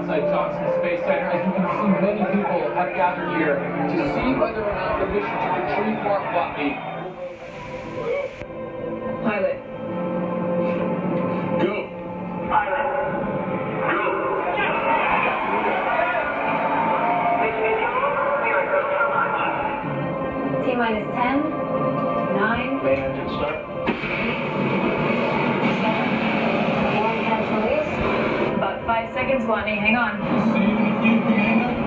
outside Johnson Space Center. As you can see, many people have gathered here to see whether or not the mission to retrieve Mark Watney. Pilot. Go. Pilot. Go. T-minus 10, 9, Main engine start. 7, 4 release. About 5 seconds, Watney. Hang on. See you in a few, Commander.